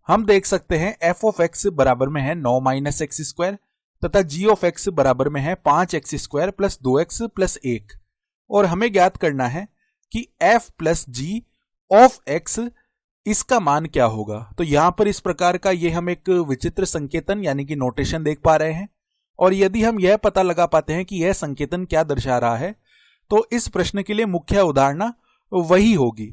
हम देख सकते हैं एफ ऑफ एक्स बराबर में है 9 माइनस एक्स स्क्वायर तथा जी ऑफ एक्स बराबर में है 5x square plus 2x plus 1। और हमें ज्ञात करना है कि f plus g of x इसका मान क्या होगा। तो यहां पर इस प्रकार का ये हम एक विचित्र संकेतन यानी कि नोटेशन देख पा रहे हैं। और यदि हम यह पता लगा पाते हैं कि यह संकेतन क्या दर्शा रहा है तो इस प्रश्न के लिए मुख्य उदाहरण वही होगी।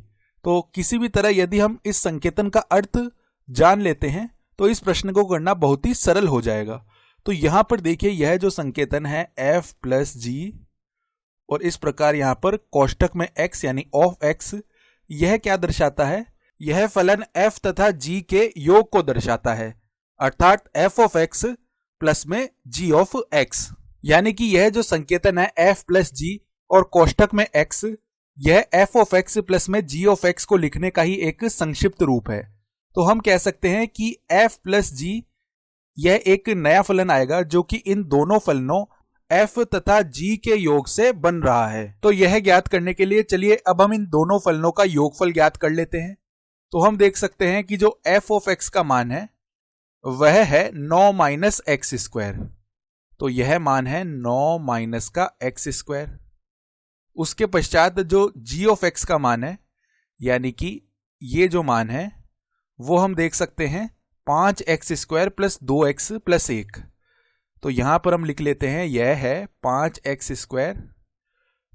तो किसी भी तरह यदि हम इस संकेतन का अर्थ जान लेते हैं तो इस प्रश्न को करना बहुत ही सरल हो जाएगा। तो यहां पर देखिए यह जो संकेतन है f प्लस जी और इस प्रकार यहां पर कोष्टक में x यानी ऑफ x, यह क्या दर्शाता है, यह फलन f तथा g के योग को दर्शाता है, अर्थात f ऑफ x प्लस में g ऑफ x। यानी कि यह जो संकेतन है f प्लस जी और कोष्टक में x, यह f ऑफ x प्लस में g ऑफ x को लिखने का ही एक संक्षिप्त रूप है। तो हम कह सकते हैं कि f प्लस जी यह एक नया फलन आएगा जो कि इन दोनों फलनों f तथा g के योग से बन रहा है। तो यह ज्ञात करने के लिए चलिए अब हम इन दोनों फलनों का योगफल ज्ञात कर लेते हैं। तो हम देख सकते हैं कि जो f ऑफ x का मान है वह है 9 माइनस एक्स स्क्वायर। तो यह मान है 9 माइनस का एक्स स्क्वायर। उसके पश्चात जो g ऑफ x का मान है यानी कि ये जो मान है वो हम देख सकते हैं 5x square plus 2x plus 1। तो यहां पर हम लिख लेते हैं यह है 5x square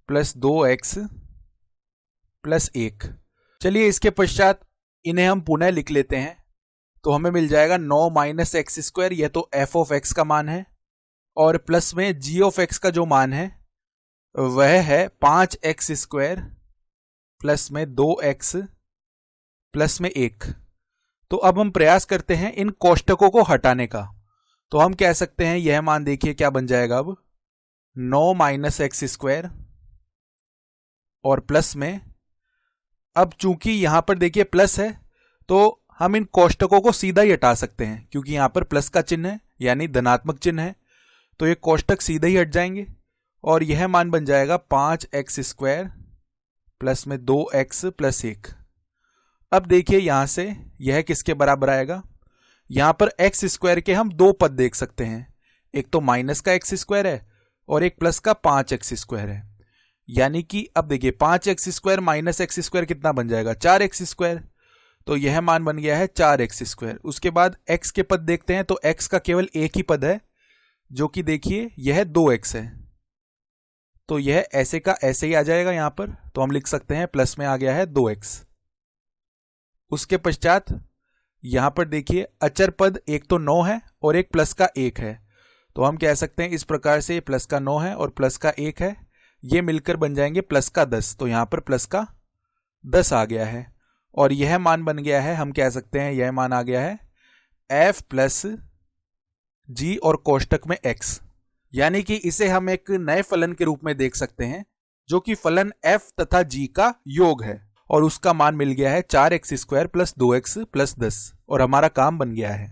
plus 2x plus 1। चलिए इसके पश्चात इन्हें हम पुनः लिख लेते हैं। तो हमें मिल जाएगा 9 माइनस एक्स स्क्वायर, यह तो f ऑफ x का मान है, और प्लस में g ऑफ x का जो मान है वह है 5x स्क्वायर प्लस में 2x प्लस में 1। तो अब हम प्रयास करते हैं इन कोष्टकों को हटाने का। तो हम कह सकते हैं यह मान देखिए क्या बन जाएगा अब 9 माइनस एक्स स्क्वायर और प्लस में, अब चूंकि यहां पर देखिए प्लस है तो हम इन कोष्टकों को सीधा ही हटा सकते हैं क्योंकि यहां पर प्लस का चिन्ह है यानी धनात्मक चिन्ह है। तो ये कोष्टक सीधे ही हट जाएंगे और यह मान बन जाएगा 5x स्क्वायर प्लस में 2x प्लस 1। अब देखिए यहां से यह किसके बराबर आएगा, यहां पर x स्क्वायर के हम दो पद देख सकते हैं, एक तो माइनस का x स्क्वायर है और एक प्लस का 5x स्क्वायर है। यानी कि अब देखिए 5x square minus x square कितना बन जाएगा 4x स्क्वायर। तो यह मान बन गया है 4x स्क्वायर। उसके बाद x के पद देखते हैं तो x का केवल एक ही पद है जो कि देखिए यह 2x है। तो यह ऐसे का ऐसे ही आ जाएगा यहां पर। तो हम लिख सकते हैं प्लस में आ गया है 2x। उसके पश्चात यहां पर देखिए अचर पद एक तो 9 है और एक प्लस का 1 है। तो हम कह सकते हैं इस प्रकार से प्लस का 9 है और प्लस का 1 है, ये मिलकर बन जाएंगे प्लस का 10। तो यहां पर प्लस का 10 आ गया है और यह मान बन गया है, हम कह सकते हैं यह मान आ गया है f प्लस जी और कोष्टक में x। यानी कि इसे हम एक नए फलन के रूप में देख सकते हैं जो कि फलन f तथा g का योग है और उसका मान मिल गया है 4x square plus 2x plus 10 और हमारा काम बन गया है।